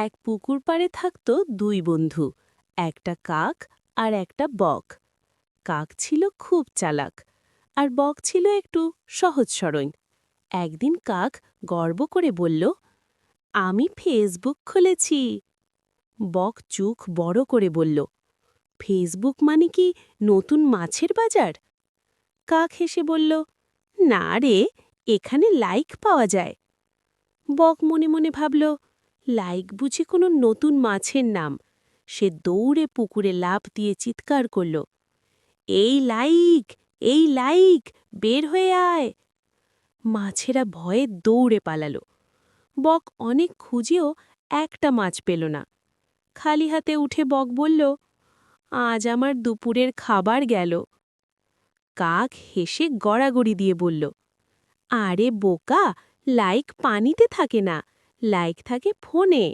এক পুকুর পাড়ে থাকত দুই বন্ধু, একটা কাক আর একটা বক। কাক ছিল খুব চালাক, আর বক ছিল একটু সহজ সরল। একদিন কাক গর্ব করে বলল, আমি ফেসবুক খুলেছি। বক চোখ বড় করে বলল, ফেসবুক মানে কি নতুন মাছের বাজার? কাক হেসে বলল, না রে, এখানে লাইক পাওয়া যায়। বক মনে মনে ভাবল, লাইক বুঝি কোনো নতুন মাছের নাম। সে দৌড়ে পুকুরে লাফ দিয়ে চিৎকার করল, এই লাইক, এই লাইক, বের হয়ে আয়। মাছেরা ভয়ে দৌড়ে পালালো। বক অনেক খুঁজেও একটা মাছ পেল না। খালি হাতে উঠে বক বলল, আজ আমার দুপুরের খাবার গেল। কাক হেসে গড়াগড়ি দিয়ে বলল, আরে বোকা, লাইক পানিতে থাকে না, লাইক থাকে ফোনে।